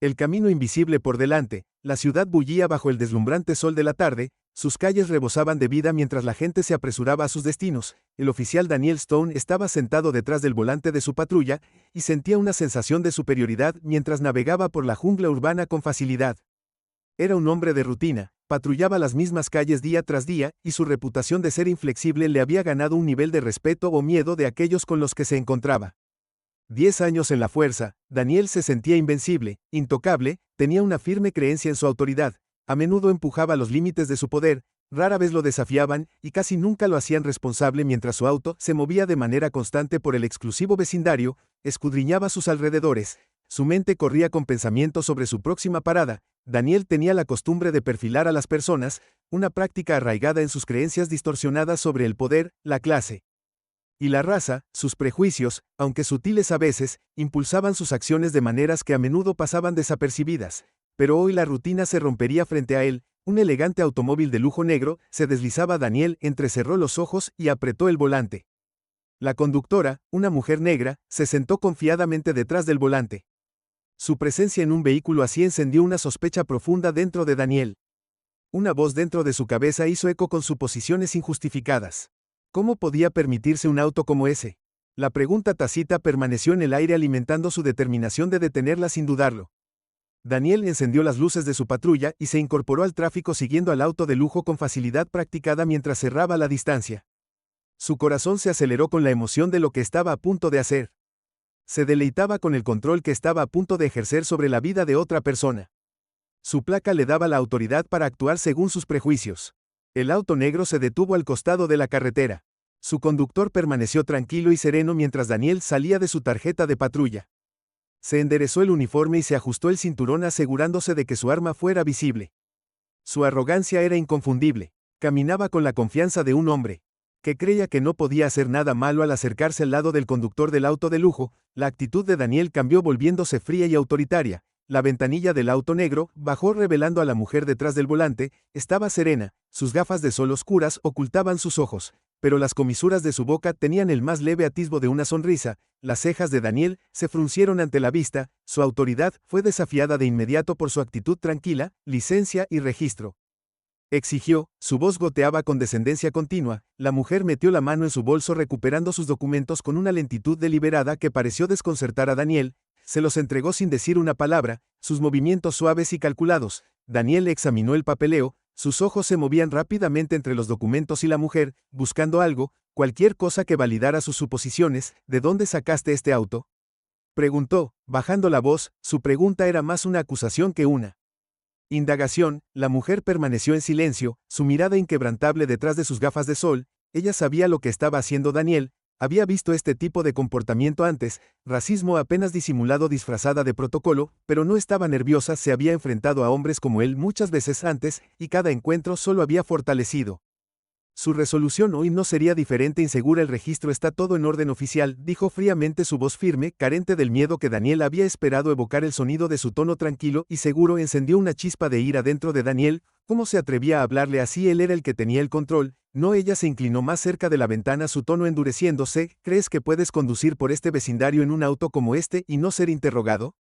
El camino invisible por delante, la ciudad bullía bajo el deslumbrante sol de la tarde, sus calles rebosaban de vida mientras la gente se apresuraba a sus destinos. El oficial Daniel Stone estaba sentado detrás del volante de su patrulla, y sentía una sensación de superioridad mientras navegaba por la jungla urbana con facilidad. Era un hombre de rutina, patrullaba las mismas calles día tras día, y su reputación de ser inflexible le había ganado un nivel de respeto o miedo de aquellos con los que se encontraba. 10 años en la fuerza, Daniel se sentía invencible, intocable, tenía una firme creencia en su autoridad, a menudo empujaba los límites de su poder, rara vez lo desafiaban, y casi nunca lo hacían responsable mientras su auto se movía de manera constante por el exclusivo vecindario, escudriñaba sus alrededores, su mente corría con pensamientos sobre su próxima parada. Daniel tenía la costumbre de perfilar a las personas, una práctica arraigada en sus creencias distorsionadas sobre el poder, la clase y la raza. Sus prejuicios, aunque sutiles a veces, impulsaban sus acciones de maneras que a menudo pasaban desapercibidas. Pero hoy la rutina se rompería frente a él. Un elegante automóvil de lujo negro se deslizaba. Daniel entrecerró los ojos y apretó el volante. La conductora, una mujer negra, se sentó confiadamente detrás del volante. Su presencia en un vehículo así encendió una sospecha profunda dentro de Daniel. Una voz dentro de su cabeza hizo eco con suposiciones injustificadas. ¿Cómo podía permitirse un auto como ese? La pregunta tácita permaneció en el aire alimentando su determinación de detenerla sin dudarlo. Daniel encendió las luces de su patrulla y se incorporó al tráfico siguiendo al auto de lujo con facilidad practicada mientras cerraba la distancia. Su corazón se aceleró con la emoción de lo que estaba a punto de hacer. Se deleitaba con el control que estaba a punto de ejercer sobre la vida de otra persona. Su placa le daba la autoridad para actuar según sus prejuicios. El auto negro se detuvo al costado de la carretera. Su conductor permaneció tranquilo y sereno mientras Daniel salía de su tarjeta de patrulla. Se enderezó el uniforme y se ajustó el cinturón asegurándose de que su arma fuera visible. Su arrogancia era inconfundible. Caminaba con la confianza de un hombre que creía que no podía hacer nada malo al acercarse al lado del conductor del auto de lujo. La actitud de Daniel cambió volviéndose fría y autoritaria. La ventanilla del auto negro bajó revelando a la mujer detrás del volante. Estaba serena, sus gafas de sol oscuras ocultaban sus ojos, pero las comisuras de su boca tenían el más leve atisbo de una sonrisa. Las cejas de Daniel se fruncieron ante la vista, su autoridad fue desafiada de inmediato por su actitud tranquila. Licencia y registro, exigió, su voz goteaba con descendencia continua. La mujer metió la mano en su bolso recuperando sus documentos con una lentitud deliberada que pareció desconcertar a Daniel. Se los entregó sin decir una palabra, sus movimientos suaves y calculados. Daniel examinó el papeleo, sus ojos se movían rápidamente entre los documentos y la mujer, buscando algo, cualquier cosa que validara sus suposiciones. ¿De dónde sacaste este auto?, preguntó, bajando la voz. Su pregunta era más una acusación que una indagación. La mujer permaneció en silencio, su mirada inquebrantable detrás de sus gafas de sol. Ella sabía lo que estaba haciendo Daniel. Había visto este tipo de comportamiento antes, racismo apenas disimulado disfrazada de protocolo, pero no estaba nerviosa. Se había enfrentado a hombres como él muchas veces antes, y cada encuentro solo había fortalecido su resolución. Hoy no sería diferente. Insegura, el registro está todo en orden oficial, dijo fríamente, su voz firme, carente del miedo que Daniel había esperado evocar. El sonido de su tono tranquilo y seguro encendió una chispa de ira dentro de Daniel. ¿Cómo se atrevía a hablarle así? Él era el que tenía el control, no ella. Se inclinó más cerca de la ventana, su tono endureciéndose. ¿Crees que puedes conducir por este vecindario en un auto como este y no ser interrogado?,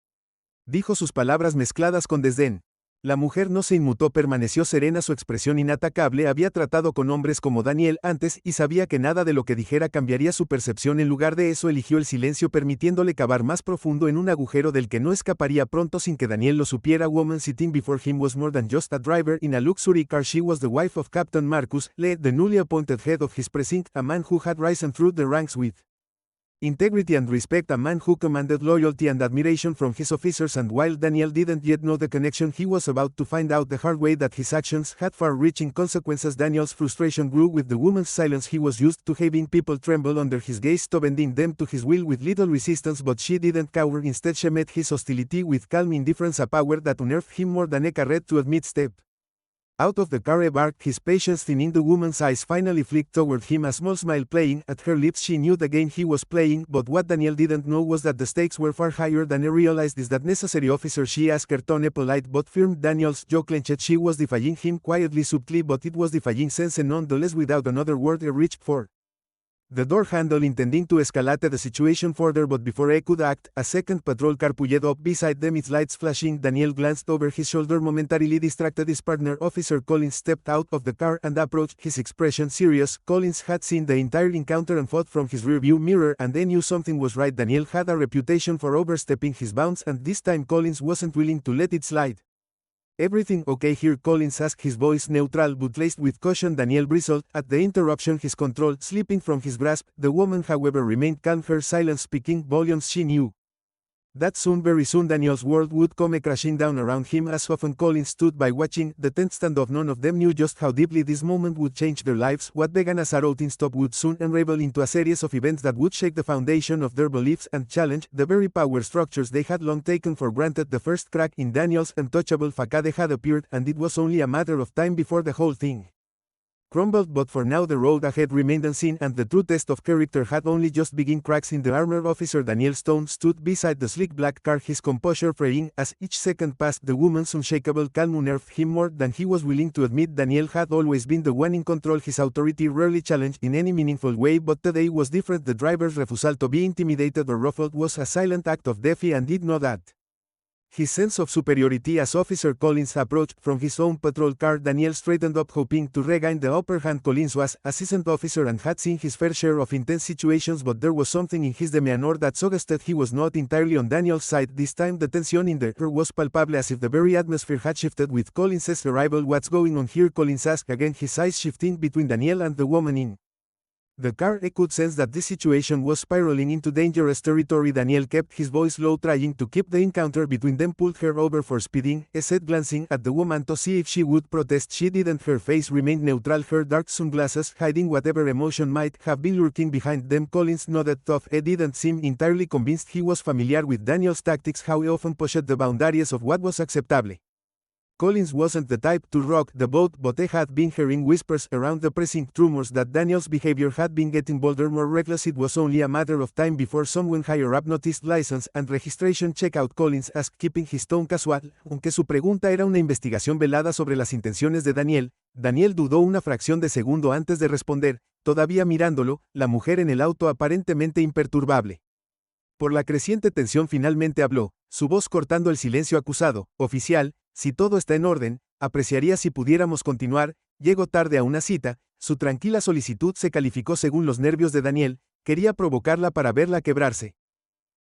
dijo, sus palabras mezcladas con desdén. La mujer no se inmutó, permaneció serena, su expresión inatacable. Había tratado con hombres como Daniel antes y sabía que nada de lo que dijera cambiaría su percepción. En lugar de eso, eligió el silencio, permitiéndole cavar más profundo en un agujero del que no escaparía pronto sin que Daniel lo supiera. Woman sitting before him was more than just a driver in a luxury car. She was the wife of Captain Marcus Lee, the newly appointed head of his precinct, a man who had risen through the ranks with integrity and respect, a man who commanded loyalty and admiration from his officers. And while Daniel didn't yet know the connection, he was about to find out the hard way that his actions had far-reaching consequences. Daniel's frustration grew with the woman's silence. He was used to having people tremble under his gaze, to bending them to his will with little resistance, but she didn't cower. Instead, she met his hostility with calm indifference, a power that unnerved him more than Eka read to admit. Step out of the car, barked, his patience thinning. The woman's eyes finally flicked toward him, a small smile playing at her lips. She knew the game he was playing, but what Daniel didn't know was that the stakes were far higher than he realized. "Is that necessary, officer?" she asked, her tone polite but firm. Daniel's jaw clenched. She was defying him quietly, subtly, but it was defying sense nonetheless. Without another word, he reached for the door handle, intending to escalate the situation further, but before I could act, a second patrol car pulled up beside them, its lights flashing. Daniel glanced over his shoulder, momentarily distracted. His partner, Officer Collins, stepped out of the car and approached, his expression serious. Collins had seen the entire encounter unfold from his rearview mirror, and they knew something was right. Daniel had a reputation for overstepping his bounds, and this time Collins wasn't willing to let it slide. "Everything okay here?" Collins asked, his voice neutral but laced with caution. Daniel bristled at the interruption, his control slipping from his grasp. The woman, however, remained calm, her silence speaking volumes. She knew that soon, very soon, Daniel's world would come crashing down around him. As often Collins stood by watching the tense standoff, none of them knew just how deeply this moment would change their lives. What began as a routine stop would soon unravel into a series of events that would shake the foundation of their beliefs and challenge the very power structures they had long taken for granted. The first crack in Daniel's untouchable facade had appeared, and it was only a matter of time before the whole thing crumbled. But for now the road ahead remained unseen, and the true test of character had only just begun. Cracks in the armor. Officer Daniel Stone stood beside the sleek black car, his composure fraying as each second passed. The woman's unshakable calm unnerved him more than he was willing to admit. Daniel had always been the one in control, his authority rarely challenged in any meaningful way, but today was different. The driver's refusal to be intimidated or ruffled was a silent act of defiance, and did know that. His sense of superiority as Officer Collins approached from his own patrol car. Daniel straightened up, hoping to regain the upper hand. Collins was a seasoned officer and had seen his fair share of intense situations, but there was something in his demeanor that suggested he was not entirely on Daniel's side. This time the tension in the air was palpable, as if the very atmosphere had shifted with Collins's arrival. "What's going on here?" Collins asked, again his eyes shifting between Daniel and the woman in the car. I could sense that this situation was spiraling into dangerous territory. Daniel kept his voice low, trying to keep the encounter between them. "Pulled her over for speeding," he said, glancing at the woman to see if she would protest. She didn't. Her face remained neutral, her dark sunglasses hiding whatever emotion might have been lurking behind them. Collins nodded, though he didn't seem entirely convinced. He was familiar with Daniel's tactics, how he often pushed the boundaries of what was acceptable. Collins wasn't the type to rock the boat, but they had been hearing whispers around the precinct, rumors that Daniel's behavior had been getting bolder, more reckless. It was only a matter of time before someone higher up noticed. "License and registration check out?" Collins asked, keeping his tone casual. Aunque su pregunta era una investigación velada sobre las intenciones de Daniel, Daniel dudó una fracción de segundo antes de responder, todavía mirándolo, la mujer en el auto aparentemente imperturbable. Por la creciente tensión finalmente habló, su voz cortando el silencio acusado. "Oficial, si todo está en orden, apreciaría si pudiéramos continuar. Llego tarde a una cita". Su tranquila solicitud se calificó según los nervios de Daniel, quería provocarla para verla quebrarse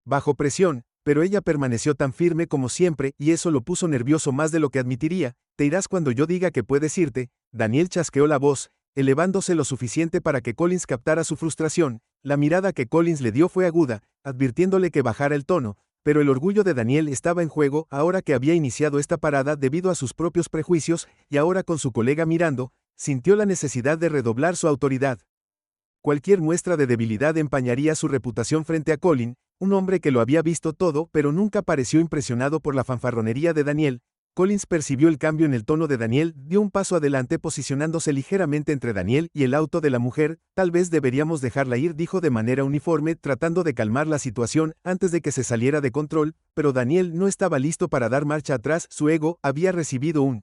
bajo presión, pero ella permaneció tan firme como siempre, y eso lo puso nervioso más de lo que admitiría. "Te irás cuando yo diga que puedes irte". Daniel chasqueó la voz, elevándose lo suficiente para que Collins captara su frustración. La mirada que Collins le dio fue aguda, advirtiéndole que bajara el tono, pero el orgullo de Daniel estaba en juego ahora que había iniciado esta parada debido a sus propios prejuicios, y ahora con su colega mirando, sintió la necesidad de redoblar su autoridad. Cualquier muestra de debilidad empañaría su reputación frente a Colin, un hombre que lo había visto todo pero nunca pareció impresionado por la fanfarronería de Daniel. Collins percibió el cambio en el tono de Daniel, dio un paso adelante posicionándose ligeramente entre Daniel y el auto de la mujer. "Tal vez deberíamos dejarla ir", dijo de manera uniforme, tratando de calmar la situación antes de que se saliera de control, pero Daniel no estaba listo para dar marcha atrás. Su ego había recibido un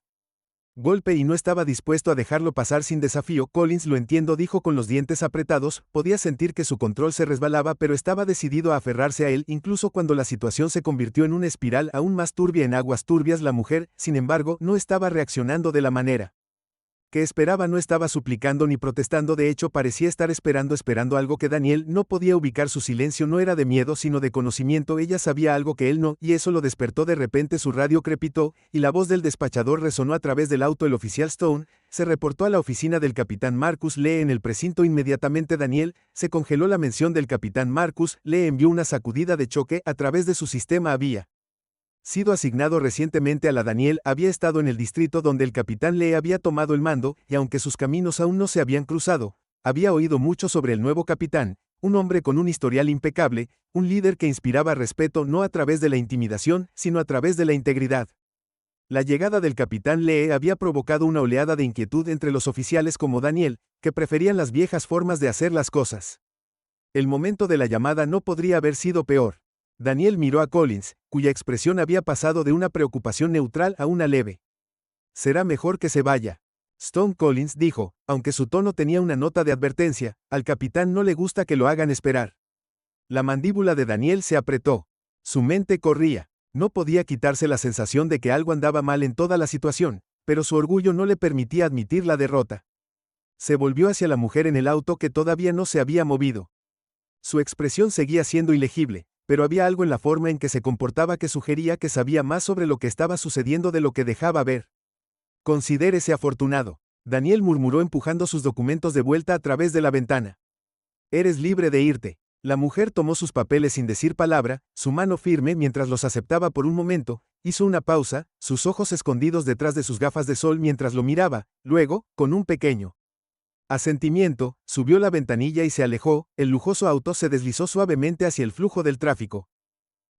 golpe y no estaba dispuesto a dejarlo pasar sin desafío. "Collins, lo entiendo", dijo con los dientes apretados, podía sentir que su control se resbalaba, pero estaba decidido a aferrarse a él, incluso cuando la situación se convirtió en una espiral aún más turbia en aguas turbias. La mujer, sin embargo, no estaba reaccionando de la manera que esperaba. No estaba suplicando ni protestando, de hecho parecía estar esperando algo que Daniel no podía ubicar. Su silencio no era de miedo sino de conocimiento. Ella sabía algo que él no, y eso lo despertó. De repente su radio crepitó, y la voz del despachador resonó a través del auto. El oficial Stone se reportó a la oficina del capitán Marcus Lee en el precinto. Inmediatamente Daniel se congeló. La mención del capitán Marcus Lee envió una sacudida de choque a través de su sistema. Había sido asignado recientemente a la Daniel, había estado en el distrito donde el capitán Lee había tomado el mando, y aunque sus caminos aún no se habían cruzado, había oído mucho sobre el nuevo capitán, un hombre con un historial impecable, un líder que inspiraba respeto no a través de la intimidación, sino a través de la integridad. La llegada del capitán Lee había provocado una oleada de inquietud entre los oficiales como Daniel, que preferían las viejas formas de hacer las cosas. El momento de la llamada no podría haber sido peor. Daniel miró a Collins, cuya expresión había pasado de una preocupación neutral a una leve. "Será mejor que se vaya". Stone Collins dijo, aunque su tono tenía una nota de advertencia, al capitán no le gusta que lo hagan esperar. La mandíbula de Daniel se apretó. Su mente corría. No podía quitarse la sensación de que algo andaba mal en toda la situación, pero su orgullo no le permitía admitir la derrota. Se volvió hacia la mujer en el auto que todavía no se había movido. Su expresión seguía siendo ilegible, pero había algo en la forma en que se comportaba que sugería que sabía más sobre lo que estaba sucediendo de lo que dejaba ver. Considérese afortunado, Daniel murmuró empujando sus documentos de vuelta a través de la ventana. Eres libre de irte. La mujer tomó sus papeles sin decir palabra, su mano firme mientras los aceptaba por un momento, hizo una pausa, sus ojos escondidos detrás de sus gafas de sol mientras lo miraba, luego, con un pequeño asentimiento, subió la ventanilla y se alejó, el lujoso auto se deslizó suavemente hacia el flujo del tráfico.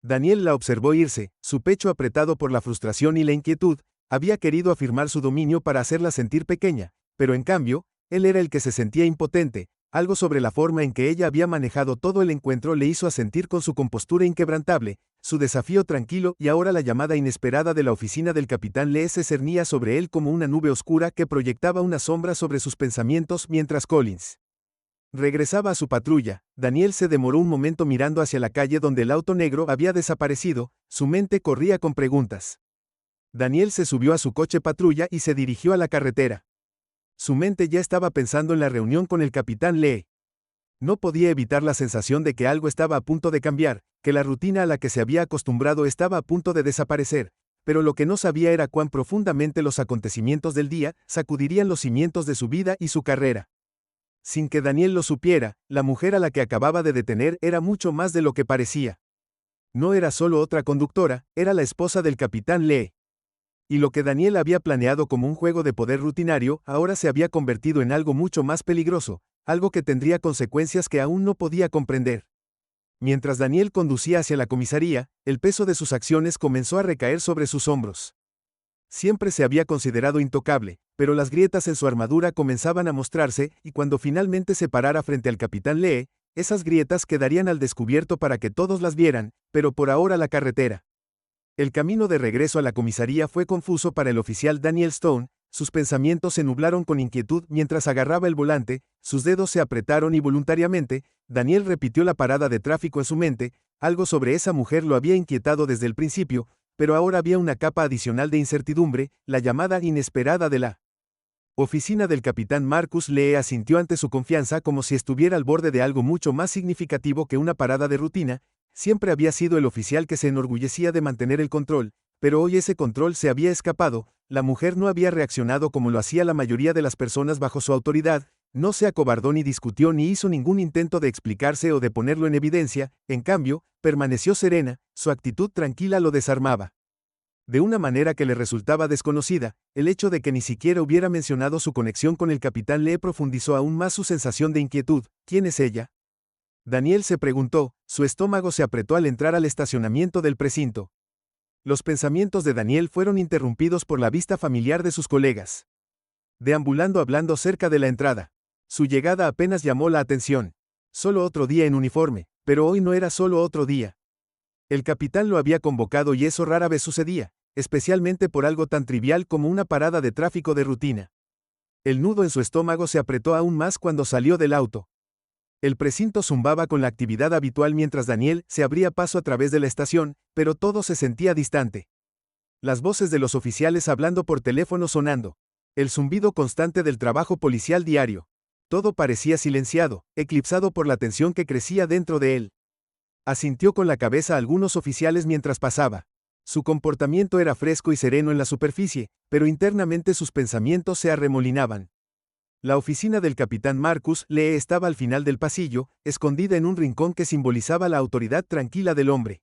Daniel la observó irse, su pecho apretado por la frustración y la inquietud, había querido afirmar su dominio para hacerla sentir pequeña, pero en cambio, él era el que se sentía impotente. Algo sobre la forma en que ella había manejado todo el encuentro le hizo asentir con su compostura inquebrantable, su desafío tranquilo y ahora la llamada inesperada de la oficina del capitán Lee se cernía sobre él como una nube oscura que proyectaba una sombra sobre sus pensamientos mientras Collins regresaba a su patrulla. Daniel se demoró un momento mirando hacia la calle donde el auto negro había desaparecido, su mente corría con preguntas. Daniel se subió a su coche patrulla y se dirigió a la carretera. Su mente ya estaba pensando en la reunión con el capitán Lee. No podía evitar la sensación de que algo estaba a punto de cambiar, que la rutina a la que se había acostumbrado estaba a punto de desaparecer, pero lo que no sabía era cuán profundamente los acontecimientos del día sacudirían los cimientos de su vida y su carrera. Sin que Daniel lo supiera, la mujer a la que acababa de detener era mucho más de lo que parecía. No era solo otra conductora, era la esposa del capitán Lee. Y lo que Daniel había planeado como un juego de poder rutinario, ahora se había convertido en algo mucho más peligroso, algo que tendría consecuencias que aún no podía comprender. Mientras Daniel conducía hacia la comisaría, el peso de sus acciones comenzó a recaer sobre sus hombros. Siempre se había considerado intocable, pero las grietas en su armadura comenzaban a mostrarse, y cuando finalmente se parara frente al capitán Lee, esas grietas quedarían al descubierto para que todos las vieran, pero por ahora la carretera. El camino de regreso a la comisaría fue confuso para el oficial Daniel Stone, sus pensamientos se nublaron con inquietud mientras agarraba el volante, sus dedos se apretaron y voluntariamente, Daniel repitió la parada de tráfico en su mente, algo sobre esa mujer lo había inquietado desde el principio, pero ahora había una capa adicional de incertidumbre, la llamada inesperada de la oficina del capitán Marcus Lee asintió ante su confianza como si estuviera al borde de algo mucho más significativo que una parada de rutina. Siempre había sido el oficial que se enorgullecía de mantener el control, pero hoy ese control se había escapado, la mujer no había reaccionado como lo hacía la mayoría de las personas bajo su autoridad, no se acobardó ni discutió ni hizo ningún intento de explicarse o de ponerlo en evidencia, en cambio, permaneció serena, su actitud tranquila lo desarmaba. De una manera que le resultaba desconocida, el hecho de que ni siquiera hubiera mencionado su conexión con el capitán Lee profundizó aún más su sensación de inquietud. ¿Quién es ella?, Daniel se preguntó, su estómago se apretó al entrar al estacionamiento del precinto. Los pensamientos de Daniel fueron interrumpidos por la vista familiar de sus colegas. Deambulando hablando cerca de la entrada. Su llegada apenas llamó la atención. Solo otro día en uniforme, pero hoy no era solo otro día. El capitán lo había convocado y eso rara vez sucedía, especialmente por algo tan trivial como una parada de tráfico de rutina. El nudo en su estómago se apretó aún más cuando salió del auto. El precinto zumbaba con la actividad habitual mientras Daniel se abría paso a través de la estación, pero todo se sentía distante. Las voces de los oficiales hablando por teléfono sonando. El zumbido constante del trabajo policial diario. Todo parecía silenciado, eclipsado por la tensión que crecía dentro de él. Asintió con la cabeza a algunos oficiales mientras pasaba. Su comportamiento era fresco y sereno en la superficie, pero internamente sus pensamientos se arremolinaban. La oficina del capitán Marcus Lee estaba al final del pasillo, escondida en un rincón que simbolizaba la autoridad tranquila del hombre.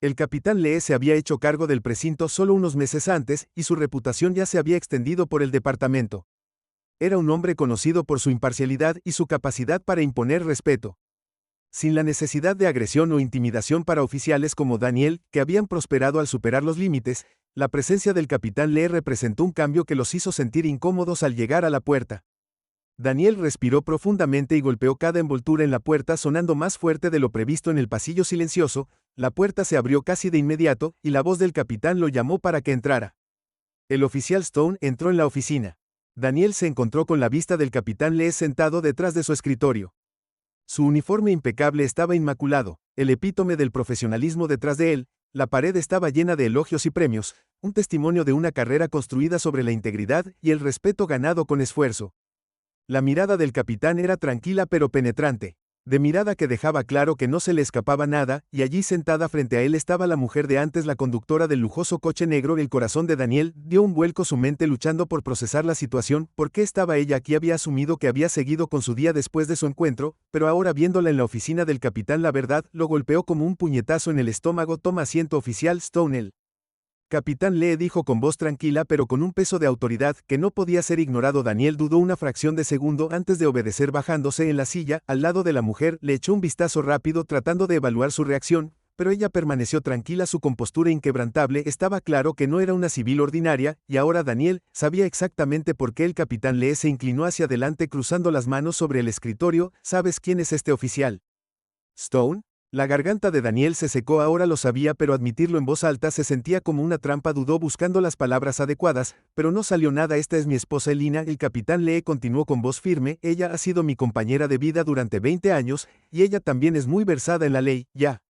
El capitán Lee se había hecho cargo del precinto solo unos meses antes y su reputación ya se había extendido por el departamento. Era un hombre conocido por su imparcialidad y su capacidad para imponer respeto. Sin la necesidad de agresión o intimidación para oficiales como Daniel, que habían prosperado al superar los límites, la presencia del capitán Lee representó un cambio que los hizo sentir incómodos al llegar a la puerta. Daniel respiró profundamente y golpeó cada envoltura en la puerta sonando más fuerte de lo previsto en el pasillo silencioso. La puerta se abrió casi de inmediato y la voz del capitán lo llamó para que entrara. El oficial Stone entró en la oficina. Daniel se encontró con la vista del capitán Lee sentado detrás de su escritorio. Su uniforme impecable estaba inmaculado, el epítome del profesionalismo detrás de él, la pared estaba llena de elogios y premios, un testimonio de una carrera construida sobre la integridad y el respeto ganado con esfuerzo. La mirada del capitán era tranquila pero penetrante, de mirada que dejaba claro que no se le escapaba nada, y allí sentada frente a él estaba la mujer de antes, la conductora del lujoso coche negro. El corazón de Daniel dio un vuelco, su mente luchando por procesar la situación. ¿Por qué estaba ella aquí? Había asumido que había seguido con su día después de su encuentro, pero ahora viéndola en la oficina del capitán, la verdad lo golpeó como un puñetazo en el estómago. Toma asiento, oficial Stone. El capitán Lee dijo con voz tranquila pero con un peso de autoridad que no podía ser ignorado. Daniel dudó una fracción de segundo antes de obedecer. Bajándose en la silla, al lado de la mujer, le echó un vistazo rápido tratando de evaluar su reacción, pero ella permaneció tranquila, su compostura inquebrantable. Estaba claro que no era una civil ordinaria, y ahora Daniel sabía exactamente por qué. El capitán Lee se inclinó hacia adelante cruzando las manos sobre el escritorio. ¿Sabes quién es este oficial Stone? La garganta de Daniel se secó, ahora lo sabía, pero admitirlo en voz alta se sentía como una trampa. Dudó buscando las palabras adecuadas, pero no salió nada. Esta es mi esposa Elina. El capitán Lee continuó con voz firme. Ella ha sido mi compañera de vida durante 20 años, y ella también es muy versada en la ley, ya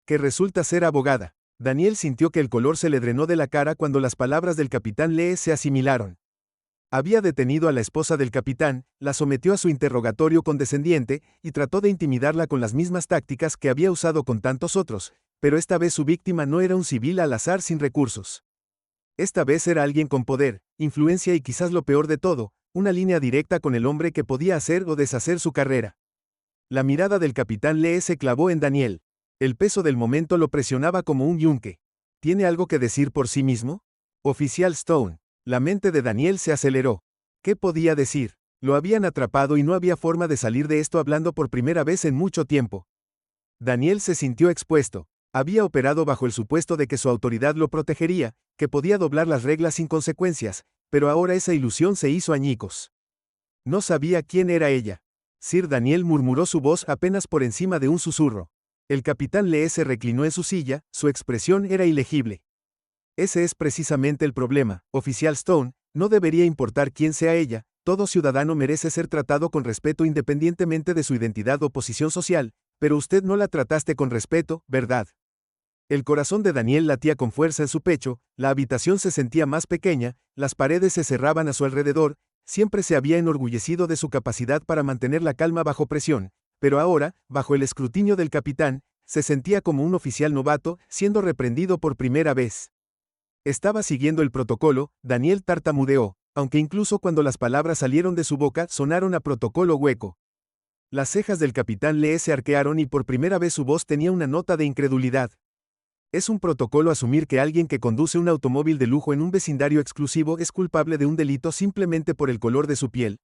que resulta ser abogada. Daniel sintió que el color se le drenó de la cara cuando las palabras del capitán Lee se asimilaron. Había detenido a la esposa del capitán, la sometió a su interrogatorio condescendiente, y trató de intimidarla con las mismas tácticas que había usado con tantos otros, pero esta vez su víctima no era un civil al azar sin recursos. Esta vez era alguien con poder, influencia y quizás lo peor de todo, una línea directa con el hombre que podía hacer o deshacer su carrera. La mirada del capitán Lee se clavó en Daniel. El peso del momento lo presionaba como un yunque. ¿Tiene algo que decir por sí mismo? Oficial Stone. La mente de Daniel se aceleró. ¿Qué podía decir? Lo habían atrapado y no había forma de salir de esto, hablando por primera vez en mucho tiempo. Daniel se sintió expuesto. Había operado bajo el supuesto de que su autoridad lo protegería, que podía doblar las reglas sin consecuencias, pero ahora esa ilusión se hizo añicos. No sabía quién era ella. Sir Daniel, murmuró, su voz apenas por encima de un susurro. El capitán Lee se reclinó en su silla, su expresión era ilegible. Ese es precisamente el problema, oficial Stone, no debería importar quién sea ella, todo ciudadano merece ser tratado con respeto independientemente de su identidad o posición social, pero usted no la trataste con respeto, ¿verdad? El corazón de Daniel latía con fuerza en su pecho, la habitación se sentía más pequeña, las paredes se cerraban a su alrededor. Siempre se había enorgullecido de su capacidad para mantener la calma bajo presión, pero ahora, bajo el escrutinio del capitán, se sentía como un oficial novato, siendo reprendido por primera vez. Estaba siguiendo el protocolo. Daniel tartamudeó, aunque incluso cuando las palabras salieron de su boca sonaron a protocolo hueco. Las cejas del capitán Lee se arquearon y por primera vez su voz tenía una nota de incredulidad. ¿Es un protocolo asumir que alguien que conduce un automóvil de lujo en un vecindario exclusivo es culpable de un delito simplemente por el color de su piel?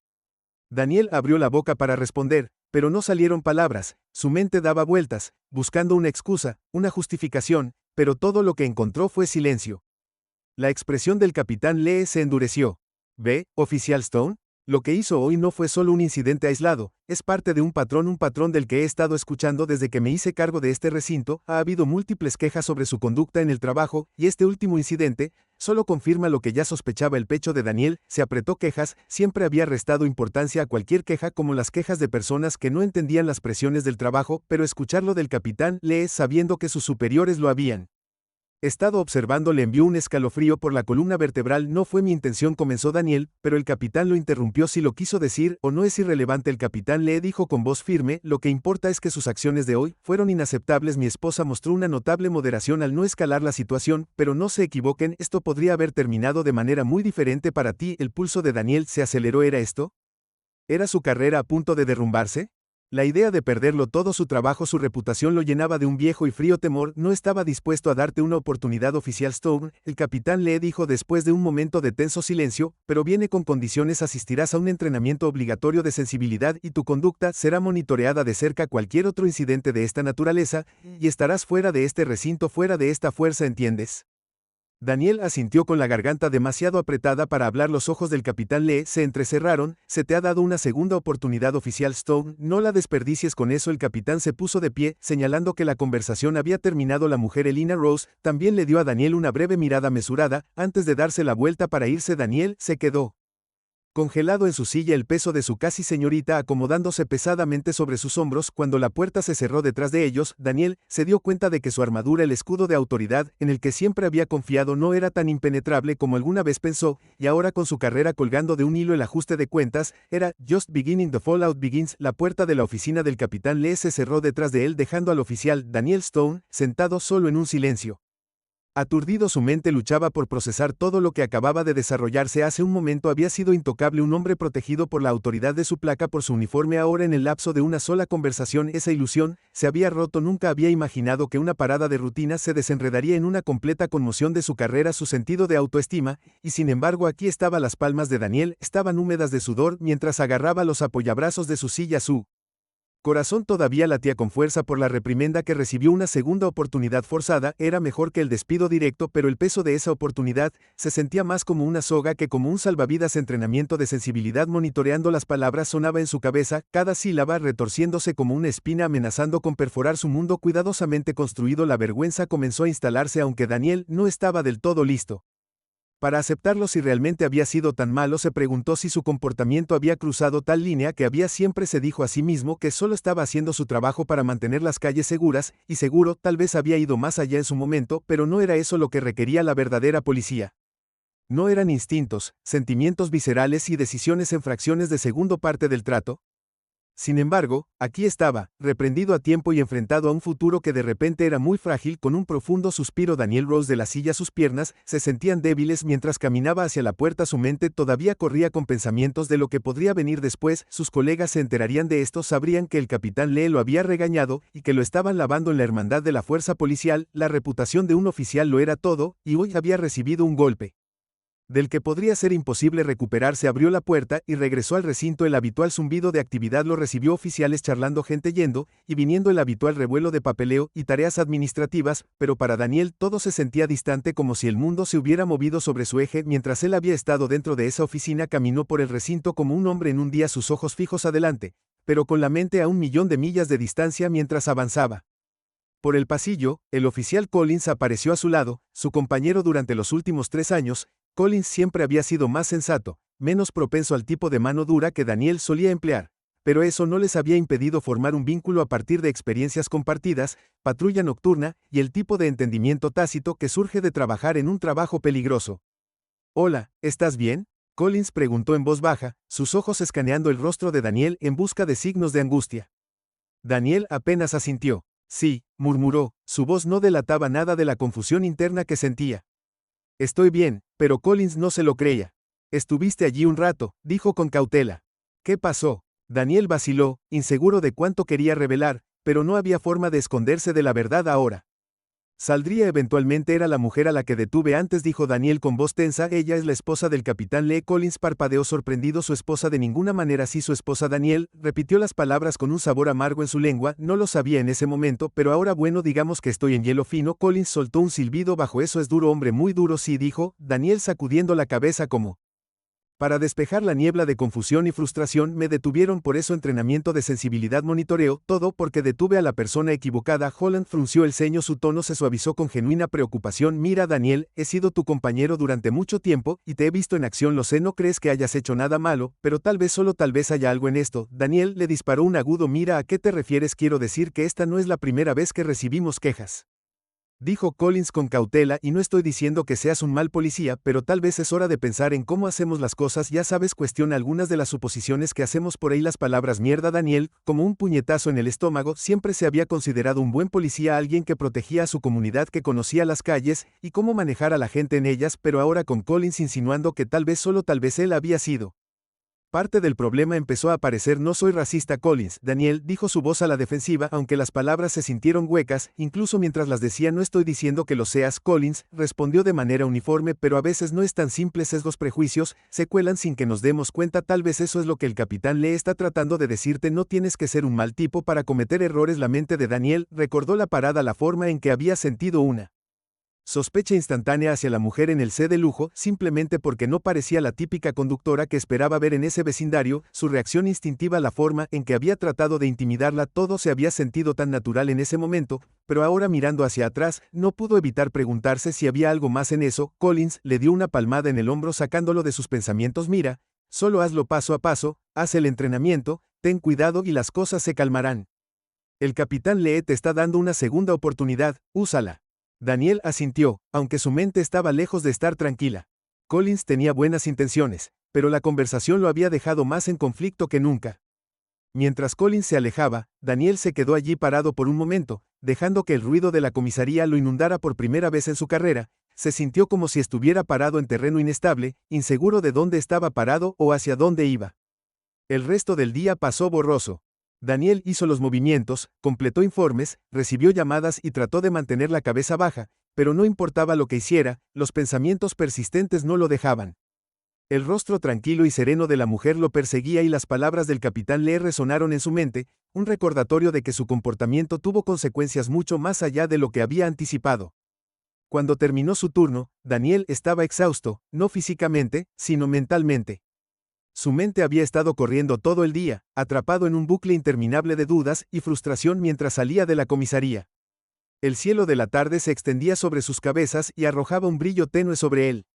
Daniel abrió la boca para responder, pero no salieron palabras. Su mente daba vueltas, buscando una excusa, una justificación, pero todo lo que encontró fue silencio. La expresión del capitán Lee se endureció. ¿Ve, oficial Stone? Lo que hizo hoy no fue solo un incidente aislado, es parte de un patrón del que he estado escuchando desde que me hice cargo de este recinto. Ha habido múltiples quejas sobre su conducta en el trabajo, y este último incidente solo confirma lo que ya sospechaba. El pecho de Daniel se apretó. Quejas, siempre había restado importancia a cualquier queja, como las quejas de personas que no entendían las presiones del trabajo, pero escucharlo del capitán Lee sabiendo que sus superiores lo habían estado observando le envió un escalofrío por la columna vertebral. No fue mi intención, comenzó Daniel, pero el capitán lo interrumpió. Si lo quiso decir o no es irrelevante. El capitán le dijo con voz firme, lo que importa es que sus acciones de hoy fueron inaceptables. Mi esposa mostró una notable moderación al no escalar la situación, pero no se equivoquen, esto podría haber terminado de manera muy diferente para ti. El pulso de Daniel se aceleró. ¿Era esto? ¿Era su carrera a punto de derrumbarse? La idea de perderlo todo, su trabajo, su reputación, lo llenaba de un viejo y frío temor. No estaba dispuesto a darte una oportunidad, oficial Stone, el capitán le dijo después de un momento de tenso silencio, pero viene con condiciones. Asistirás a un entrenamiento obligatorio de sensibilidad y tu conducta será monitoreada de cerca. Cualquier otro incidente de esta naturaleza, y estarás fuera de este recinto, fuera de esta fuerza, ¿entiendes? Daniel asintió con la garganta demasiado apretada para hablar. Los ojos del capitán Lee se entrecerraron. Se te ha dado una segunda oportunidad, oficial Stone, no la desperdicies. Con eso el capitán se puso de pie, señalando que la conversación había terminado. La mujer Elina Rose también le dio a Daniel una breve mirada mesurada. Antes de darse la vuelta para irse, Daniel se quedó congelado en su silla el peso de su casi señorita acomodándose pesadamente sobre sus hombros. Cuando la puerta se cerró detrás de ellos, Daniel se dio cuenta de que su armadura, el escudo de autoridad en el que siempre había confiado, no era tan impenetrable como alguna vez pensó, y ahora con su carrera colgando de un hilo el ajuste de cuentas, era just beginning the fallout begins. La puerta de la oficina del capitán Lee se cerró detrás de él, dejando al oficial Daniel Stone sentado solo en un silencio. Aturdido, su mente luchaba por procesar todo lo que acababa de desarrollarse. Hace un momento había sido intocable, un hombre protegido por la autoridad de su placa, por su uniforme. Ahora, en el lapso de una sola conversación, esa ilusión se había roto. Nunca había imaginado que una parada de rutina se desenredaría en una completa conmoción de su carrera, su sentido de autoestima, y sin embargo aquí estaba. Las palmas de Daniel estaban húmedas de sudor mientras agarraba los apoyabrazos de su silla. Su corazón todavía latía con fuerza por la reprimenda que recibió. Una segunda oportunidad forzada era mejor que el despido directo, pero el peso de esa oportunidad se sentía más como una soga que como un salvavidas. Entrenamiento de sensibilidad. Monitoreando las palabras sonaba en su cabeza, cada sílaba retorciéndose como una espina, amenazando con perforar su mundo cuidadosamente construido. La vergüenza comenzó a instalarse, aunque Daniel no estaba del todo listo para aceptarlo. Si realmente había sido tan malo, se preguntó si su comportamiento había cruzado tal línea que había. Siempre se dijo a sí mismo que solo estaba haciendo su trabajo para mantener las calles seguras, y seguro, tal vez había ido más allá en su momento, pero no era eso lo que requería la verdadera policía. No eran instintos, sentimientos viscerales y decisiones en fracciones de segundo parte del trato. Sin embargo, aquí estaba, reprendido a tiempo y enfrentado a un futuro que de repente era muy frágil. Con un profundo suspiro, Daniel rose de la silla. Sus piernas se sentían débiles mientras caminaba hacia la puerta. Su mente todavía corría con pensamientos de lo que podría venir después. Sus colegas se enterarían de esto, sabrían que el capitán Lee lo había regañado y que lo estaban lavando en la hermandad de la fuerza policial. La reputación de un oficial lo era todo, y hoy había recibido un golpe del que podría ser imposible recuperarse. Abrió la puerta y regresó al recinto. El habitual zumbido de actividad lo recibió: oficiales charlando, gente yendo y viniendo, el habitual revuelo de papeleo y tareas administrativas, pero para Daniel todo se sentía distante, como si el mundo se hubiera movido sobre su eje. Mientras él había estado dentro de esa oficina, caminó por el recinto como un hombre en un día, sus ojos fijos adelante, pero con la mente a 1.000.000 de millas de distancia. Mientras avanzaba por el pasillo, el oficial Collins apareció a su lado, su compañero durante los últimos 3 años. Collins siempre había sido más sensato, menos propenso al tipo de mano dura que Daniel solía emplear, pero eso no les había impedido formar un vínculo a partir de experiencias compartidas, patrulla nocturna y el tipo de entendimiento tácito que surge de trabajar en un trabajo peligroso. «Hola, ¿estás bien?», Collins preguntó en voz baja, sus ojos escaneando el rostro de Daniel en busca de signos de angustia. Daniel apenas asintió. «Sí», murmuró, su voz no delataba nada de la confusión interna que sentía. «Estoy bien», pero Collins no se lo creía. «Estuviste allí un rato», dijo con cautela. «¿Qué pasó?». Daniel vaciló, inseguro de cuánto quería revelar, pero no había forma de esconderse de la verdad ahora. «Saldría eventualmente. Era la mujer a la que detuve antes», dijo Daniel con voz tensa. «Ella es la esposa del capitán Lee». Collins parpadeó sorprendido. «¿Su esposa?». «De ninguna manera». «Sí, su esposa». Daniel repitió las palabras con un sabor amargo en su lengua. No lo sabía en ese momento, pero ahora, bueno, digamos que estoy en hielo fino. Collins soltó un silbido bajo. «Eso es duro, hombre, muy duro». «Sí», dijo Daniel sacudiendo la cabeza como para despejar la niebla de confusión y frustración. «Me detuvieron por eso». «Entrenamiento de sensibilidad, monitoreo, todo porque detuve a la persona equivocada». Holland frunció el ceño, su tono se suavizó con genuina preocupación. «Mira, Daniel, he sido tu compañero durante mucho tiempo y te he visto en acción. Lo sé, no crees que hayas hecho nada malo, pero tal vez, solo tal vez, haya algo en esto». Daniel le disparó un agudo «Mira, ¿a qué te refieres?». «Quiero decir que esta no es la primera vez que recibimos quejas», dijo Collins con cautela, «y no estoy diciendo que seas un mal policía, pero tal vez es hora de pensar en cómo hacemos las cosas. Ya sabes, cuestiona algunas de las suposiciones que hacemos por ahí». Las palabras «mierda». Daniel, como un puñetazo en el estómago, siempre se había considerado un buen policía, alguien que protegía a su comunidad, que conocía las calles y cómo manejar a la gente en ellas, pero ahora con Collins insinuando que tal vez, solo tal vez, él había sido parte del problema, empezó a aparecer. «No soy racista, Collins». Daniel dijo, su voz a la defensiva, aunque las palabras se sintieron huecas, incluso mientras las decía. «No estoy diciendo que lo seas». Collins respondió de manera uniforme, «pero a veces no es tan simple. Sesgos, prejuicios, se cuelan sin que nos demos cuenta. Tal vez eso es lo que el capitán Lee está tratando de decirte. No tienes que ser un mal tipo para cometer errores». La mente de Daniel recordó la parada, la forma en que había sentido una sospecha instantánea hacia la mujer en el C de lujo, simplemente porque no parecía la típica conductora que esperaba ver en ese vecindario. Su reacción instintiva, la forma en que había tratado de intimidarla, todo se había sentido tan natural en ese momento, pero ahora, mirando hacia atrás, no pudo evitar preguntarse si había algo más en eso. Collins le dio una palmada en el hombro sacándolo de sus pensamientos. «Mira, Solo hazlo paso a paso, haz el entrenamiento, ten cuidado y las cosas se calmarán. El capitán Lee te está dando una segunda oportunidad, úsala. Daniel asintió, aunque su mente estaba lejos de estar tranquila. Collins tenía buenas intenciones, pero la conversación lo había dejado más en conflicto que nunca. Mientras Collins se alejaba, Daniel se quedó allí parado por un momento, dejando que el ruido de la comisaría lo inundara por primera vez en su carrera. Se sintió como si estuviera parado en terreno inestable, inseguro de dónde estaba parado o hacia dónde iba. El resto del día pasó borroso. Daniel hizo los movimientos, completó informes, recibió llamadas y trató de mantener la cabeza baja, pero no importaba lo que hiciera, los pensamientos persistentes no lo dejaban. El rostro tranquilo y sereno de la mujer lo perseguía y las palabras del capitán Lee resonaron en su mente, un recordatorio de que su comportamiento tuvo consecuencias mucho más allá de lo que había anticipado. Cuando terminó su turno, Daniel estaba exhausto, no físicamente, sino mentalmente. Su mente había estado corriendo todo el día, atrapado en un bucle interminable de dudas y frustración mientras salía de la comisaría. El cielo de la tarde se extendía sobre sus cabezas y arrojaba un brillo tenue sobre él.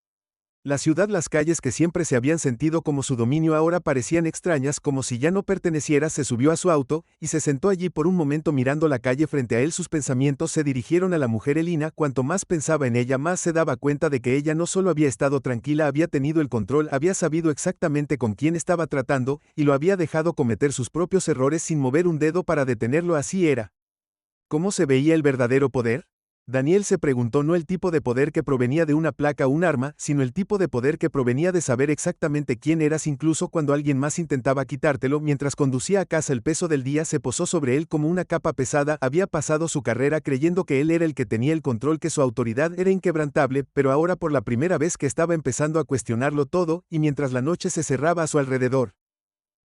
La ciudad, las calles que siempre se habían sentido como su dominio ahora parecían extrañas, como si ya no perteneciera. Se subió a su auto, y se sentó allí por un momento mirando la calle frente a él. Sus pensamientos se dirigieron a la mujer Elina. Cuanto más pensaba en ella, más se daba cuenta de que ella no solo había estado tranquila, había tenido el control, había sabido exactamente con quién estaba tratando, y lo había dejado cometer sus propios errores sin mover un dedo para detenerlo. Así era. ¿Cómo se veía el verdadero poder? Daniel se preguntó, no el tipo de poder que provenía de una placa o un arma, sino el tipo de poder que provenía de saber exactamente quién eras incluso cuando alguien más intentaba quitártelo. Mientras conducía a casa, el peso del día se posó sobre él como una capa pesada. Había pasado su carrera creyendo que él era el que tenía el control, que su autoridad era inquebrantable, pero ahora por la primera vez que estaba empezando a cuestionarlo todo, y mientras la noche se cerraba a su alrededor.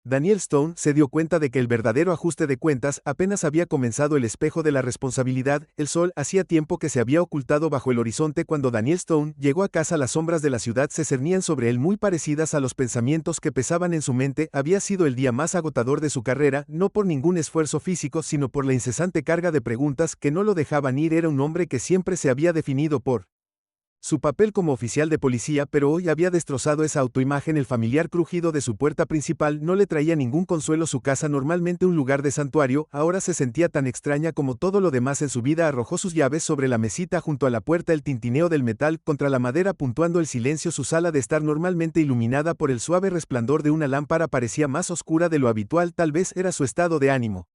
Daniel Stone se dio cuenta de que el verdadero ajuste de cuentas apenas había comenzado. El espejo de la responsabilidad, el sol, hacía tiempo que se había ocultado bajo el horizonte cuando Daniel Stone llegó a casa. Las sombras de la ciudad se cernían sobre él, muy parecidas a los pensamientos que pesaban en su mente. Había sido el día más agotador de su carrera, no por ningún esfuerzo físico, sino por la incesante carga de preguntas que no lo dejaban ir. Era un hombre que siempre se había definido por su papel como oficial de policía, pero hoy había destrozado esa autoimagen. El familiar crujido de su puerta principal no le traía ningún consuelo. Su casa, normalmente un lugar de santuario, ahora se sentía tan extraña como todo lo demás en su vida. Arrojó sus llaves sobre la mesita junto a la puerta, el tintineo del metal contra la madera puntuando el silencio. Su sala, de estar normalmente iluminada por el suave resplandor de una lámpara, parecía más oscura de lo habitual. Tal vez era su estado de ánimo.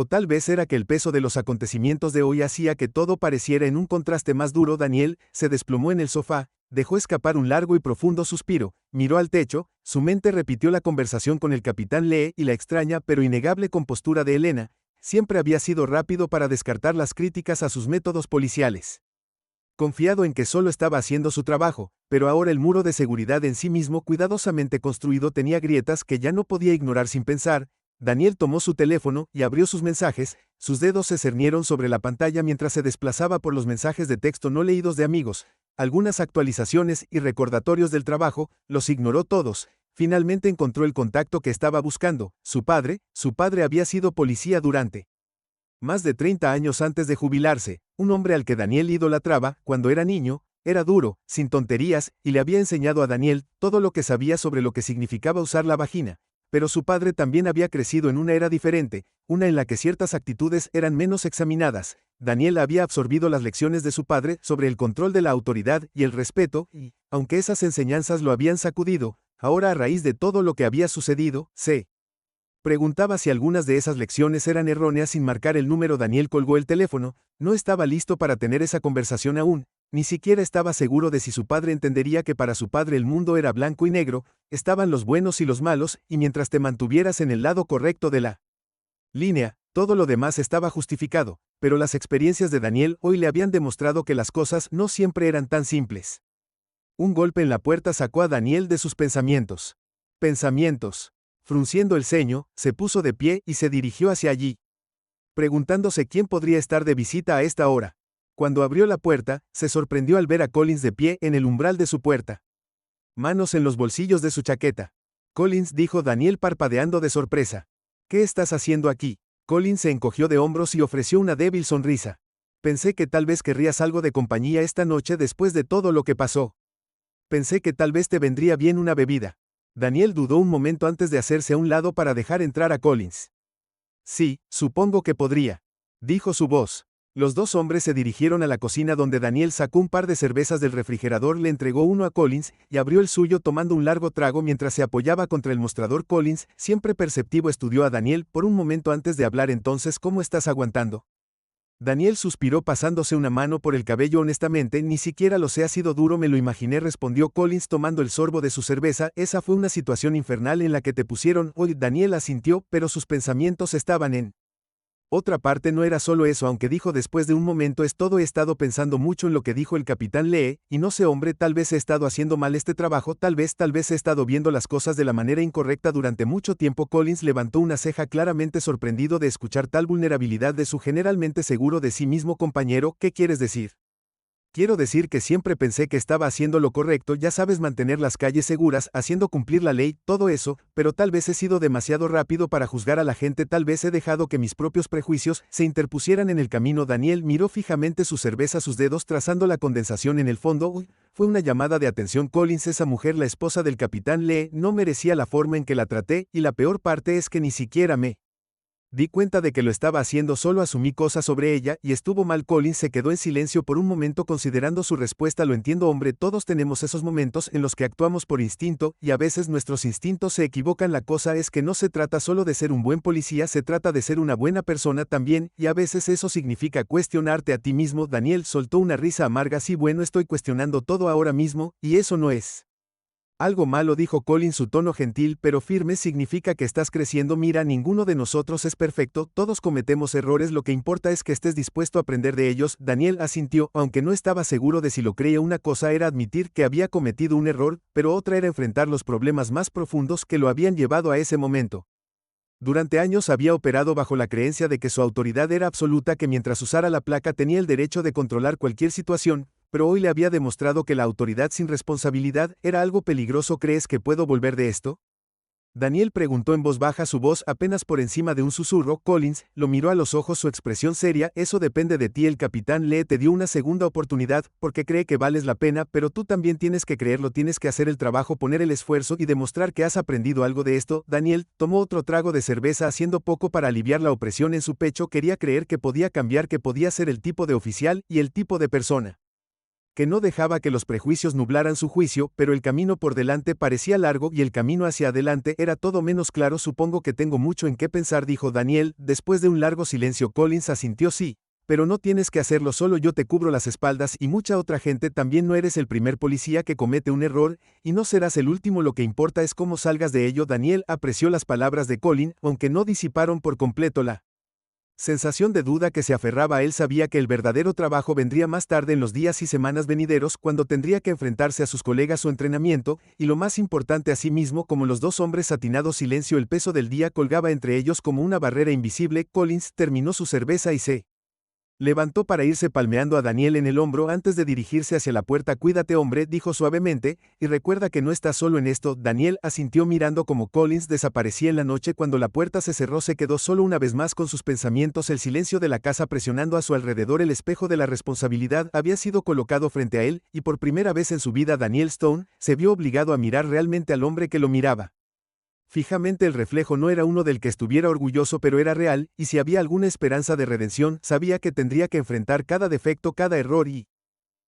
O tal vez era que el peso de los acontecimientos de hoy hacía que todo pareciera en un contraste más duro. Daniel se desplomó en el sofá, dejó escapar un largo y profundo suspiro, miró al techo, su mente repitió la conversación con el capitán Lee y la extraña pero innegable compostura de Elena. Siempre había sido rápido para descartar las críticas a sus métodos policiales, confiado en que solo estaba haciendo su trabajo, pero ahora el muro de seguridad en sí mismo, cuidadosamente construido, tenía grietas que ya no podía ignorar sin pensar. Daniel tomó su teléfono y abrió sus mensajes. Sus dedos se cernieron sobre la pantalla mientras se desplazaba por los mensajes de texto no leídos de amigos, algunas actualizaciones y recordatorios del trabajo. Los ignoró todos. Finalmente encontró el contacto que estaba buscando, su padre. Su padre había sido policía durante más de 30 años antes de jubilarse, un hombre al que Daniel idolatraba cuando era niño. Era duro, sin tonterías, y le había enseñado a Daniel todo lo que sabía sobre lo que significaba usar la vagina. Pero su padre también había crecido en una era diferente, una en la que ciertas actitudes eran menos examinadas. Daniel había absorbido las lecciones de su padre sobre el control de la autoridad y el respeto, y, aunque esas enseñanzas lo habían sacudido, ahora, a raíz de todo lo que había sucedido, se preguntaba si algunas de esas lecciones eran erróneas. Sin marcar el número, Daniel colgó el teléfono. No estaba listo para tener esa conversación aún. Ni siquiera estaba seguro de si su padre entendería que para su padre el mundo era blanco y negro, estaban los buenos y los malos, y mientras te mantuvieras en el lado correcto de la línea, todo lo demás estaba justificado. Pero las experiencias de Daniel hoy le habían demostrado que las cosas no siempre eran tan simples. Un golpe en la puerta sacó a Daniel de sus pensamientos. Frunciendo el ceño, se puso de pie y se dirigió hacia allí, preguntándose quién podría estar de visita a esta hora. Cuando abrió la puerta, se sorprendió al ver a Collins de pie en el umbral de su puerta, manos en los bolsillos de su chaqueta. Collins, dijo Daniel parpadeando de sorpresa. ¿Qué estás haciendo aquí? Collins se encogió de hombros y ofreció una débil sonrisa. Pensé que tal vez querrías algo de compañía esta noche después de todo lo que pasó. Pensé que tal vez te vendría bien una bebida. Daniel dudó un momento antes de hacerse a un lado para dejar entrar a Collins. Sí, supongo que podría, dijo su voz. Los dos hombres se dirigieron a la cocina donde Daniel sacó un par de cervezas del refrigerador, le entregó uno a Collins y abrió el suyo tomando un largo trago mientras se apoyaba contra el mostrador. Collins, siempre perceptivo, estudió a Daniel por un momento antes de hablar. Entonces, ¿cómo estás aguantando? Daniel suspiró pasándose una mano por el cabello. Honestamente, ni siquiera lo sé, ha sido duro, me lo imaginé, respondió Collins tomando el sorbo de su cerveza. Esa fue una situación infernal en la que te pusieron. Hoy Daniel asintió, pero sus pensamientos estaban en otra parte. No era solo eso, aunque dijo después de un momento, es todo, he estado pensando mucho en lo que dijo el capitán Lee, y no sé, hombre, tal vez he estado haciendo mal este trabajo, tal vez he estado viendo las cosas de la manera incorrecta durante mucho tiempo. Collins levantó una ceja, claramente sorprendido de escuchar tal vulnerabilidad de su generalmente seguro de sí mismo compañero. ¿Qué quieres decir? Quiero decir que siempre pensé que estaba haciendo lo correcto, ya sabes, mantener las calles seguras, haciendo cumplir la ley, todo eso, pero tal vez he sido demasiado rápido para juzgar a la gente, tal vez he dejado que mis propios prejuicios se interpusieran en el camino. Daniel miró fijamente su cerveza, sus dedos trazando la condensación en el fondo. Uy, fue una llamada de atención. Collins, esa mujer, la esposa del capitán Lee, no merecía la forma en que la traté, y la peor parte es que ni siquiera me di cuenta de que lo estaba haciendo, solo asumí cosas sobre ella, y estuvo mal. Collins se quedó en silencio por un momento considerando su respuesta. Lo entiendo, hombre, todos tenemos esos momentos en los que actuamos por instinto, y a veces nuestros instintos se equivocan. La cosa es que no se trata solo de ser un buen policía, se trata de ser una buena persona también, y a veces eso significa cuestionarte a ti mismo. Daniel soltó una risa amarga. Sí, bueno, estoy cuestionando todo ahora mismo, y eso no es algo malo, dijo Collins, su tono gentil pero firme. Significa que estás creciendo. Mira, ninguno de nosotros es perfecto, todos cometemos errores, lo que importa es que estés dispuesto a aprender de ellos. Daniel asintió, aunque no estaba seguro de si lo creía. Una cosa era admitir que había cometido un error, pero otra era enfrentar los problemas más profundos que lo habían llevado a ese momento. Durante años había operado bajo la creencia de que su autoridad era absoluta, que mientras usara la placa tenía el derecho de controlar cualquier situación, pero hoy le había demostrado que la autoridad sin responsabilidad era algo peligroso. ¿Crees que puedo volver de esto? Daniel preguntó en voz baja, su voz apenas por encima de un susurro. Collins lo miró a los ojos, su expresión seria. Eso depende de ti. El capitán Lee te dio una segunda oportunidad porque cree que vales la pena, pero tú también tienes que creerlo, tienes que hacer el trabajo, poner el esfuerzo y demostrar que has aprendido algo de esto. Daniel tomó otro trago de cerveza, haciendo poco para aliviar la opresión en su pecho. Quería creer que podía cambiar, que podía ser el tipo de oficial y el tipo de persona que no dejaba que los prejuicios nublaran su juicio, pero el camino por delante parecía largo y el camino hacia adelante era todo menos claro. Supongo que tengo mucho en qué pensar, dijo Daniel, después de un largo silencio. Collins asintió. Sí, pero no tienes que hacerlo solo, yo te cubro las espaldas y mucha otra gente también. No eres el primer policía que comete un error, y no serás el último, lo que importa es cómo salgas de ello. Daniel apreció las palabras de Collins, aunque no disiparon por completo la sensación de duda que se aferraba a él. Sabía que el verdadero trabajo vendría más tarde, en los días y semanas venideros, cuando tendría que enfrentarse a sus colegas, su entrenamiento, y lo más importante, a sí mismo. Como los dos hombres, satinado silencio, el peso del día colgaba entre ellos como una barrera invisible. Collins terminó su cerveza y se levantó para irse, palmeando a Daniel en el hombro antes de dirigirse hacia la puerta. Cuídate, hombre, dijo suavemente, y recuerda que no estás solo en esto. Daniel asintió mirando como Collins desaparecía en la noche. Cuando la puerta se cerró, se quedó solo una vez más con sus pensamientos, el silencio de la casa presionando a su alrededor. El espejo de la responsabilidad había sido colocado frente a él, y por primera vez en su vida Daniel Stone se vio obligado a mirar realmente al hombre que lo miraba fijamente. El reflejo no era uno del que estuviera orgulloso, pero era real, y si había alguna esperanza de redención, sabía que tendría que enfrentar cada defecto, cada error y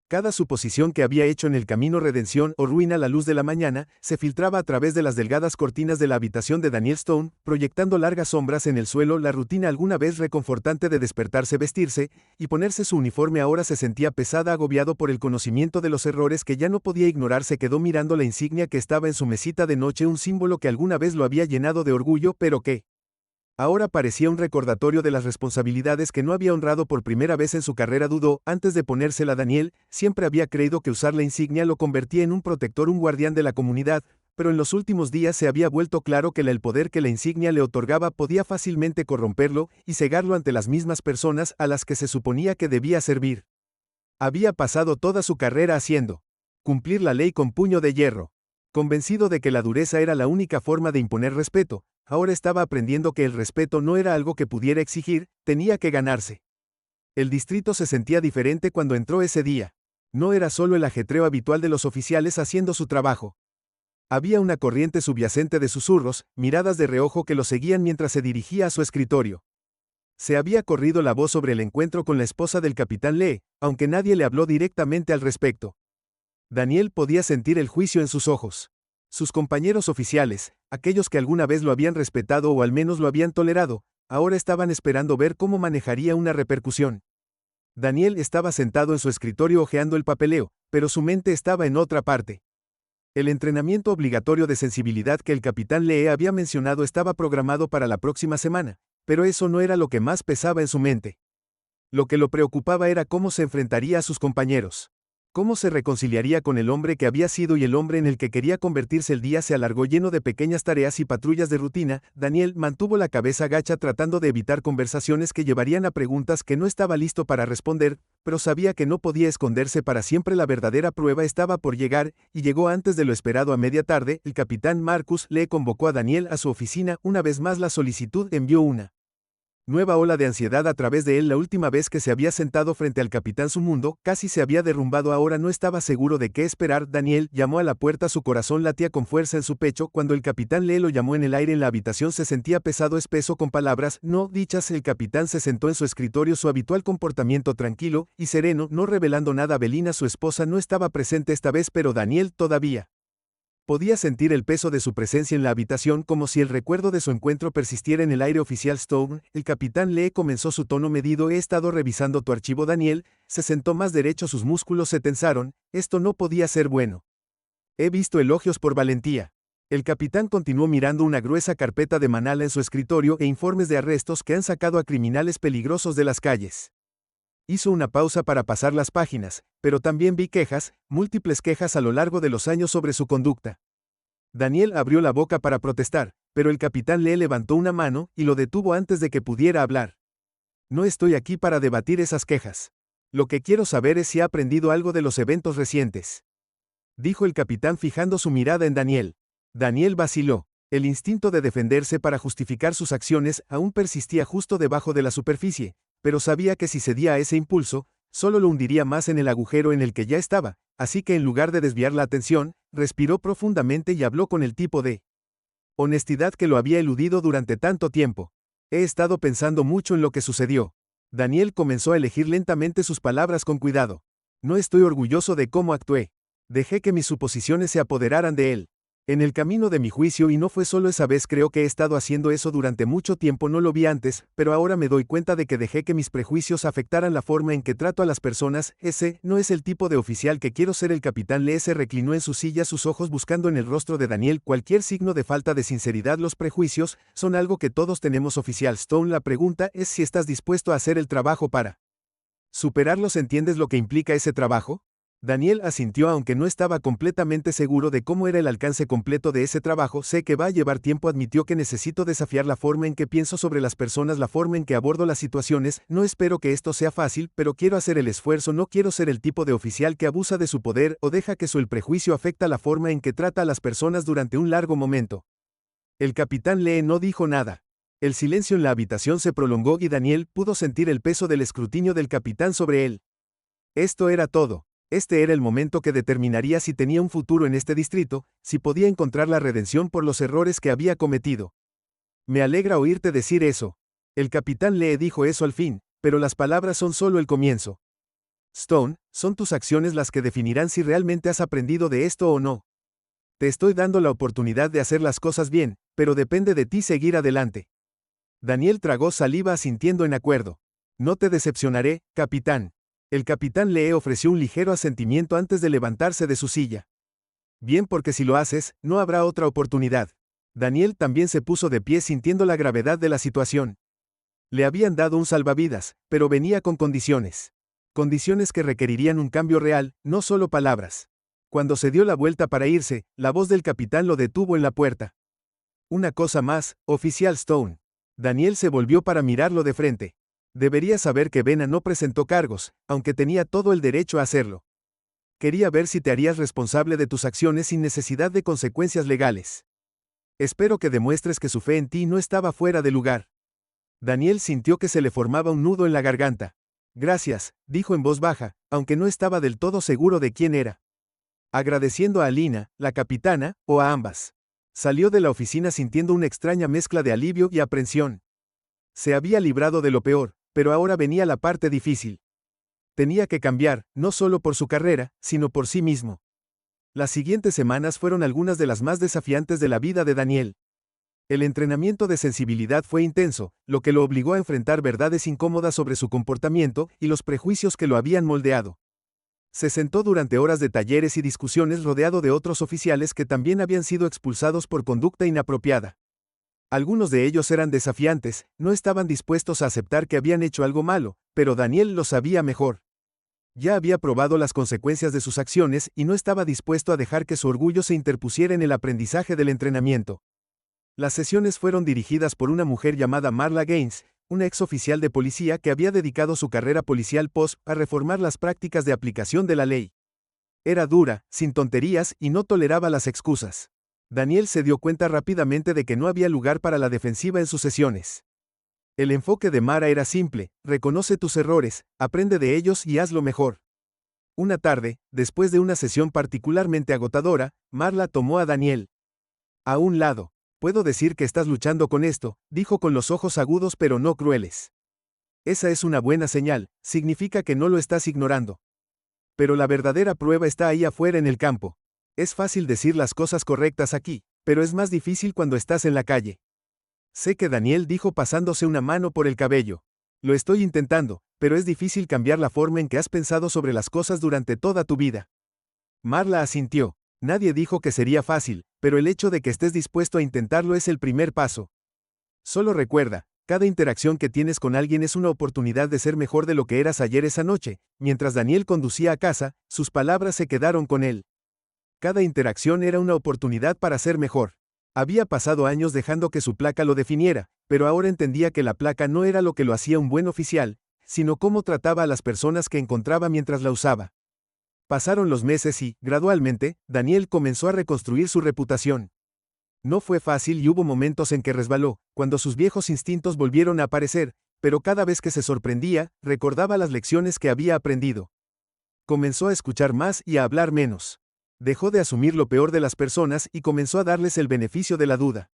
cada suposición que había hecho en el camino. Redención o ruina. La luz de la mañana se filtraba a través de las delgadas cortinas de la habitación de Daniel Stone, proyectando largas sombras en el suelo. La rutina, alguna vez reconfortante, de despertarse, vestirse y ponerse su uniforme, ahora se sentía pesada, agobiado por el conocimiento de los errores que ya no podía ignorar. Se quedó mirando la insignia que estaba en su mesita de noche, un símbolo que alguna vez lo había llenado de orgullo, pero que ahora parecía un recordatorio de las responsabilidades que no había honrado. Por primera vez en su carrera dudó antes de ponérsela. Daniel siempre había creído que usar la insignia lo convertía en un protector, un guardián de la comunidad, pero en los últimos días se había vuelto claro que el poder que la insignia le otorgaba podía fácilmente corromperlo y cegarlo ante las mismas personas a las que se suponía que debía servir. Había pasado toda su carrera haciendo cumplir la ley con puño de hierro, convencido de que la dureza era la única forma de imponer respeto. Ahora estaba aprendiendo que el respeto no era algo que pudiera exigir, tenía que ganarse. El distrito se sentía diferente cuando entró ese día. No era solo el ajetreo habitual de los oficiales haciendo su trabajo. Había una corriente subyacente de susurros, miradas de reojo que lo seguían mientras se dirigía a su escritorio. Se había corrido la voz sobre el encuentro con la esposa del capitán Lee, aunque nadie le habló directamente al respecto. Daniel podía sentir el juicio en sus ojos. Sus compañeros oficiales, aquellos que alguna vez lo habían respetado o al menos lo habían tolerado, ahora estaban esperando ver cómo manejaría una repercusión. Daniel estaba sentado en su escritorio hojeando el papeleo, pero su mente estaba en otra parte. El entrenamiento obligatorio de sensibilidad que el capitán Lee había mencionado estaba programado para la próxima semana, pero eso no era lo que más pesaba en su mente. Lo que lo preocupaba era cómo se enfrentaría a sus compañeros. Cómo se reconciliaría con el hombre que había sido y el hombre en el que quería convertirse. El día se alargó lleno de pequeñas tareas y patrullas de rutina. Daniel mantuvo la cabeza gacha tratando de evitar conversaciones que llevarían a preguntas que no estaba listo para responder, pero sabía que no podía esconderse para siempre. La verdadera prueba estaba por llegar, y llegó antes de lo esperado. A media tarde. El capitán Marcus le convocó a Daniel a su oficina. Una vez más la solicitud envió una nueva ola de ansiedad a través de él. La última vez que se había sentado frente al capitán su mundo casi se había derrumbado. Ahora no estaba seguro de qué esperar. Daniel llamó a la puerta. Su corazón latía con fuerza en su pecho. Cuando el capitán Lee lo llamó en el aire en la habitación se sentía pesado, espeso, con palabras no dichas. El capitán se sentó en su escritorio, su habitual comportamiento tranquilo y sereno, no revelando nada. Belina, su esposa, no estaba presente esta vez, pero Daniel todavía podía sentir el peso de su presencia en la habitación, como si el recuerdo de su encuentro persistiera en el aire. Oficial Stone, el capitán Lee comenzó su tono medido. He estado revisando tu archivo. Daniel se sentó más derecho, sus músculos se tensaron. Esto no podía ser bueno. He visto elogios por valentía. El capitán continuó mirando una gruesa carpeta de manala en su escritorio e informes de arrestos que han sacado a criminales peligrosos de las calles. Hizo una pausa para pasar las páginas, pero también vi quejas, múltiples quejas a lo largo de los años sobre su conducta. Daniel abrió la boca para protestar, pero el capitán Lee levantó una mano y lo detuvo antes de que pudiera hablar. No estoy aquí para debatir esas quejas. Lo que quiero saber es si ha aprendido algo de los eventos recientes, dijo el capitán fijando su mirada en Daniel. Daniel vaciló. El instinto de defenderse para justificar sus acciones aún persistía justo debajo de la superficie, pero sabía que si cedía a ese impulso, solo lo hundiría más en el agujero en el que ya estaba, así que en lugar de desviar la atención, respiró profundamente y habló con el tipo de honestidad que lo había eludido durante tanto tiempo. He estado pensando mucho en lo que sucedió. Daniel comenzó a elegir lentamente sus palabras con cuidado. No estoy orgulloso de cómo actué. Dejé que mis suposiciones se apoderaran de él. En el camino de mi juicio, y no fue solo esa vez, creo que he estado haciendo eso durante mucho tiempo. No lo vi antes, pero ahora me doy cuenta de que dejé que mis prejuicios afectaran la forma en que trato a las personas. Ese no es el tipo de oficial que quiero ser. El capitán Lee se reclinó en su silla, sus ojos buscando en el rostro de Daniel cualquier signo de falta de sinceridad. Los prejuicios son algo que todos tenemos, oficial Stone. La pregunta es si estás dispuesto a hacer el trabajo para superarlos. ¿Entiendes lo que implica ese trabajo? Daniel asintió, aunque no estaba completamente seguro de cómo era el alcance completo de ese trabajo. Sé que va a llevar tiempo. Admitió que necesito desafiar la forma en que pienso sobre las personas, la forma en que abordo las situaciones. No espero que esto sea fácil, pero quiero hacer el esfuerzo. No quiero ser el tipo de oficial que abusa de su poder o deja que el prejuicio afecte la forma en que trata a las personas durante un largo momento. El capitán Lee no dijo nada. El silencio en la habitación se prolongó y Daniel pudo sentir el peso del escrutinio del capitán sobre él. Esto era todo. Este era el momento que determinaría si tenía un futuro en este distrito, si podía encontrar la redención por los errores que había cometido. Me alegra oírte decir eso. El capitán Lee dijo eso al fin, pero las palabras son solo el comienzo. Stone, son tus acciones las que definirán si realmente has aprendido de esto o no. Te estoy dando la oportunidad de hacer las cosas bien, pero depende de ti seguir adelante. Daniel tragó saliva asintiendo en acuerdo. No te decepcionaré, capitán. El capitán Lee ofreció un ligero asentimiento antes de levantarse de su silla. Bien, porque si lo haces, no habrá otra oportunidad. Daniel también se puso de pie sintiendo la gravedad de la situación. Le habían dado un salvavidas, pero venía con condiciones. Condiciones que requerirían un cambio real, no solo palabras. Cuando se dio la vuelta para irse, la voz del capitán lo detuvo en la puerta. Una cosa más, oficial Stone. Daniel se volvió para mirarlo de frente. Debería saber que Vena no presentó cargos, aunque tenía todo el derecho a hacerlo. Quería ver si te harías responsable de tus acciones sin necesidad de consecuencias legales. Espero que demuestres que su fe en ti no estaba fuera de lugar. Daniel sintió que se le formaba un nudo en la garganta. Gracias, dijo en voz baja, aunque no estaba del todo seguro de quién era. agradeciendo a Alina, la capitana, o a ambas. Salió de la oficina sintiendo una extraña mezcla de alivio y aprensión. Se había librado de lo peor, pero ahora venía la parte difícil. Tenía que cambiar, no solo por su carrera, sino por sí mismo. Las siguientes semanas fueron algunas de las más desafiantes de la vida de Daniel. El entrenamiento de sensibilidad fue intenso, lo que lo obligó a enfrentar verdades incómodas sobre su comportamiento y los prejuicios que lo habían moldeado. Se sentó durante horas de talleres y discusiones rodeado de otros oficiales que también habían sido expulsados por conducta inapropiada. Algunos de ellos eran desafiantes, no estaban dispuestos a aceptar que habían hecho algo malo, pero Daniel lo sabía mejor. Ya había probado las consecuencias de sus acciones y no estaba dispuesto a dejar que su orgullo se interpusiera en el aprendizaje del entrenamiento. Las sesiones fueron dirigidas por una mujer llamada Marla Gaines, una exoficial de policía que había dedicado su carrera policial post a reformar las prácticas de aplicación de la ley. Era dura, sin tonterías y no toleraba las excusas. Daniel se dio cuenta rápidamente de que no había lugar para la defensiva en sus sesiones. El enfoque de Mara era simple: reconoce tus errores, aprende de ellos y hazlo mejor. Una tarde, después de una sesión particularmente agotadora, Marla tomó a Daniel a un lado. Puedo decir que estás luchando con esto, dijo con los ojos agudos pero no crueles. Esa es una buena señal, significa que no lo estás ignorando. Pero la verdadera prueba está ahí afuera en el campo. Es fácil decir las cosas correctas aquí, pero es más difícil cuando estás en la calle. Sé que Daniel dijo pasándose una mano por el cabello. Lo estoy intentando, pero es difícil cambiar la forma en que has pensado sobre las cosas durante toda tu vida. Marla asintió. Nadie dijo que sería fácil, pero el hecho de que estés dispuesto a intentarlo es el primer paso. Solo recuerda, cada interacción que tienes con alguien es una oportunidad de ser mejor de lo que eras ayer esa noche. Mientras Daniel conducía a casa, sus palabras se quedaron con él. Cada interacción era una oportunidad para ser mejor. Había pasado años dejando que su placa lo definiera, pero ahora entendía que la placa no era lo que lo hacía un buen oficial, sino cómo trataba a las personas que encontraba mientras la usaba. Pasaron los meses y, gradualmente, Daniel comenzó a reconstruir su reputación. No fue fácil y hubo momentos en que resbaló, cuando sus viejos instintos volvieron a aparecer, pero cada vez que se sorprendía, recordaba las lecciones que había aprendido. Comenzó a escuchar más y a hablar menos. Dejó de asumir lo peor de las personas y comenzó a darles el beneficio de la duda.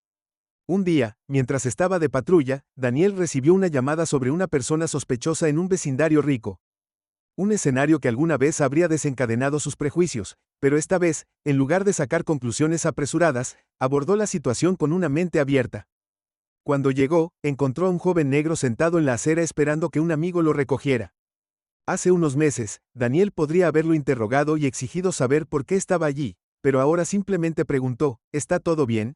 Un día, mientras estaba de patrulla, Daniel recibió una llamada sobre una persona sospechosa en un vecindario rico. Un escenario que alguna vez habría desencadenado sus prejuicios, pero esta vez, en lugar de sacar conclusiones apresuradas, abordó la situación con una mente abierta. Cuando llegó, encontró a un joven negro sentado en la acera esperando que un amigo lo recogiera. Hace unos meses, Daniel podría haberlo interrogado y exigido saber por qué estaba allí, pero ahora simplemente preguntó: ¿está todo bien?